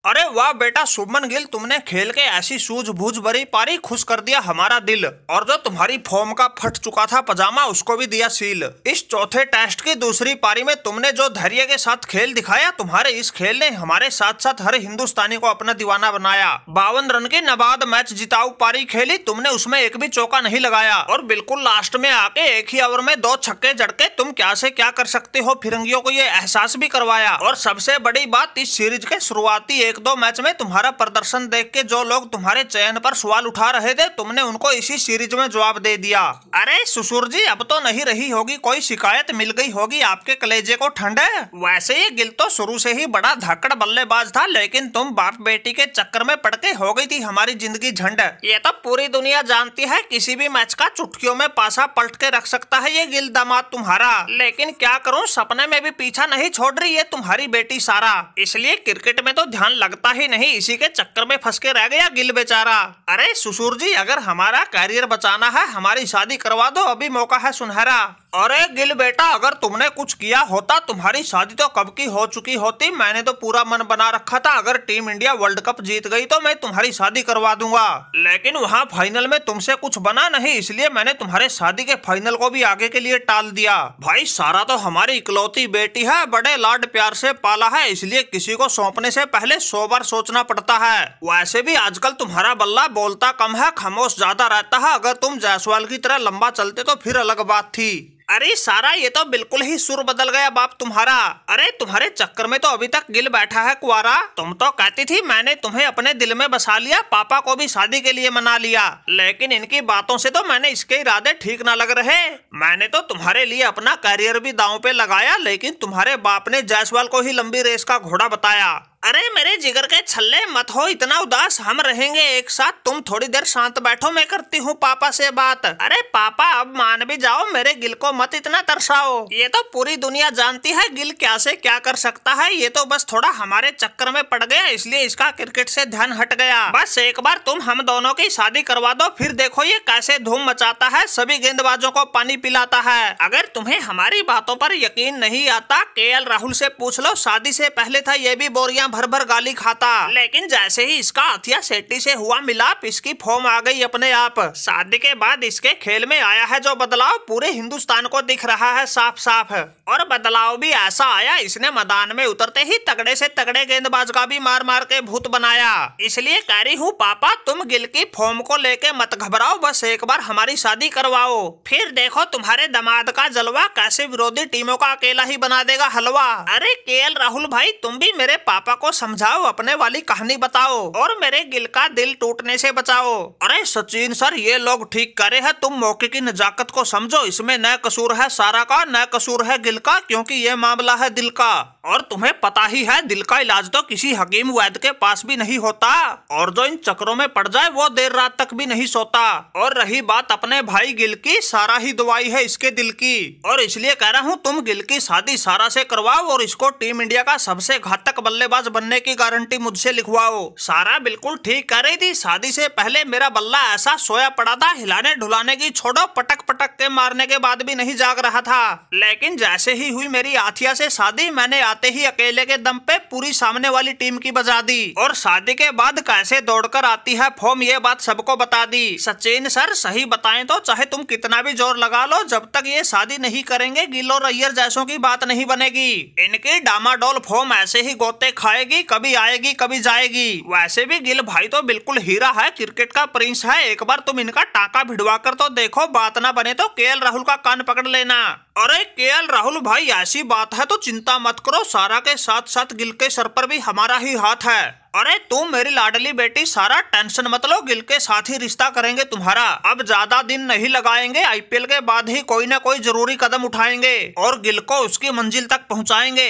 अरे वाह बेटा शुभमन गिल, तुमने खेल के ऐसी सूझबूझ भरी पारी खुश कर दिया हमारा दिल। और जो तुम्हारी फॉर्म का फट चुका था पजामा उसको भी दिया सील। इस चौथे टेस्ट की दूसरी पारी में तुमने जो धैर्य के साथ खेल दिखाया, तुम्हारे इस खेल ने हमारे साथ साथ हर हिंदुस्तानी को अपना दीवाना बनाया। 52 रन की नाबाद मैच जिताऊ पारी खेली तुमने, उसमें एक भी चौका नहीं लगाया और बिल्कुल लास्ट में आके एक ही ओवर में 2 छक्के जड़के तुम क्या से क्या कर सकते हो फिरंगियों को ये एहसास भी करवाया। और सबसे बड़ी बात, इस सीरीज के शुरुआती 1-2 मैच में तुम्हारा प्रदर्शन देख के जो लोग तुम्हारे चयन पर सवाल उठा रहे थे, तुमने उनको इसी सीरीज में जवाब दे दिया। अरे सुसूर जी, अब तो नहीं रही होगी कोई शिकायत, मिल गई होगी आपके कलेजे को ठंड। वैसे ये गिल तो शुरू से ही बड़ा धाकड़ बल्लेबाज था, लेकिन तुम बाप बेटी के चक्कर में पड़ के हो गई थी हमारी जिंदगी झंड। ये तो पूरी दुनिया जानती है किसी भी मैच का चुटकियों में पासा पलट के रख सकता है ये गिल दामाद तुम्हारा। लेकिन क्या करूं, सपने में भी पीछा नहीं छोड़ रही है तुम्हारी बेटी सारा। इसलिए क्रिकेट में तो ध्यान लगता ही नहीं, इसी के चक्कर में फंस के रह गया गिल बेचारा। अरे सुसूर जी, अगर हमारा कैरियर बचाना है हमारी शादी करवा दो, अभी मौका है सुनहरा। अरे गिल बेटा, अगर तुमने कुछ किया होता तुम्हारी शादी तो कब की हो चुकी होती। मैंने तो पूरा मन बना रखा था अगर टीम इंडिया वर्ल्ड कप जीत गई तो मैं तुम्हारी शादी करवा दूंगा, लेकिन वहाँ फाइनल में तुमसे कुछ बना नहीं, इसलिए मैंने तुम्हारे शादी के फाइनल को भी आगे के लिए टाल दिया। भाई सारा तो हमारी इकलौती बेटी है, बड़े लाड प्यार से पाला है, इसलिए किसी को सौंपने से पहले 100 बार सोचना पड़ता है। वैसे भी आजकल तुम्हारा बल्ला बोलता कम है, खामोश ज्यादा रहता है। अगर तुम जायसवाल की तरह लंबा चलते तो फिर अलग बात थी। अरे सारा, ये तो बिल्कुल ही सुर बदल गया बाप तुम्हारा। अरे तुम्हारे चक्कर में तो अभी तक गिल बैठा है कुआरा। तुम तो कहती थी मैंने तुम्हें अपने दिल में बसा लिया, पापा को भी शादी के लिए मना लिया, लेकिन इनकी बातों से तो मैंने इसके इरादे ठीक ना लग रहे। मैंने तो तुम्हारे लिए अपना करियर भी दांव पे लगाया, लेकिन तुम्हारे बाप ने जायसवाल को ही लंबी रेस का घोड़ा बताया। अरे मेरे जिगर के छल्ले, मत हो इतना उदास, हम रहेंगे एक साथ। तुम थोड़ी देर शांत बैठो, मैं करती हूँ पापा से बात। अरे पापा अब मान भी जाओ, मेरे गिल को मत इतना तरसाओ। ये तो पूरी दुनिया जानती है गिल क्या से क्या कर सकता है, ये तो बस थोड़ा हमारे चक्कर में पड़ गया, इसलिए इसका क्रिकेट से ध्यान हट गया। बस एक बार तुम हम दोनों की शादी करवा दो, फिर देखो ये कैसे धूम मचाता है, सभी गेंदबाजों को पानी पिलाता है। अगर तुम्हें हमारी बातों पर यकीन नहीं आता, केएल राहुल से पूछ लो, शादी से पहले था ये भी बोरियां भर भर गाली खाता, लेकिन जैसे ही इसका अथिया शेट्टी से हुआ मिलाप, इसकी फॉर्म आ गई अपने आप। शादी के बाद इसके खेल में आया है जो बदलाव, पूरे हिंदुस्तान को दिख रहा है साफ साफ। और बदलाव भी ऐसा आया, इसने मैदान में उतरते ही तगड़े से तगड़े गेंदबाज का भी मार मार के भूत बनाया। इसलिए कह रही हूँ पापा, तुम गिल की फॉर्म को लेके मत घबराओ, बस एक बार हमारी शादी करवाओ, फिर देखो तुम्हारे दामाद का जलवा कैसे विरोधी टीमों का अकेला ही बना देगा हलवा। अरे केएल राहुल भाई, तुम भी मेरे पापा को समझाओ, अपने वाली कहानी बताओ और मेरे गिल का दिल टूटने से बचाओ। अरे सचिन सर, ये लोग ठीक करे हैं, तुम मौके की नजाकत को समझो, इसमें न कसूर है सारा का न कसूर है गिल का, क्योंकि ये मामला है दिल का। और तुम्हें पता ही है दिल का इलाज तो किसी हकीम वैद्य के पास भी नहीं होता, और जो इन चक्रों में पड़ जाए वो देर रात तक भी नहीं सोता। और रही बात अपने भाई गिल की, सारा ही दवाई है इसके दिल की, और इसलिए कह रहा हूँ तुम गिल की शादी सारा से करवाओ और इसको टीम इंडिया का सबसे घातक बल्लेबाज बनने की गारंटी मुझसे लिखवाओ। सारा बिल्कुल ठीक कह रही थी, शादी से पहले मेरा बल्ला ऐसा सोया पड़ा था, हिलाने ढुलाने की छोड़ो, पटक पटक के मारने के बाद भी नहीं जाग रहा था। लेकिन जैसे ही हुई मेरी आथिया से शादी, मैंने आते ही अकेले के दम पे पूरी सामने वाली टीम की बजा दी, और शादी के बाद कैसे दौड़कर आती है फॉर्म, ये बात सबको बता दी। सचिन सर सही बताएं तो चाहे तुम कितना भी जोर लगा लो, जब तक ये शादी नहीं करेंगे गिल और अय्यर जैसों की बात नहीं बनेगी। इनकी डामाडोल फॉर्म ऐसे ही गोते खाएगी, कभी आएगी कभी जाएगी। वैसे भी गिल भाई तो बिल्कुल हीरा है, क्रिकेट का प्रिंस है, एक बार तुम इनका टाका भिड़वा कर तो देखो, बात ना बने तो केएल राहुल का कान पकड़ लेना। अरे केएल राहुल भाई, ऐसी बात है तो चिंता मत करो, सारा के साथ साथ गिल के सर पर भी हमारा ही हाथ है। अरे तुम मेरी लाडली बेटी सारा, टेंशन मत लो, गिल के साथ ही रिश्ता करेंगे तुम्हारा। अब ज्यादा दिन नहीं लगाएंगे, आईपीएल के बाद ही कोई ना कोई जरूरी कदम उठाएंगे और गिल को उसकी मंजिल तक पहुंचाएंगे।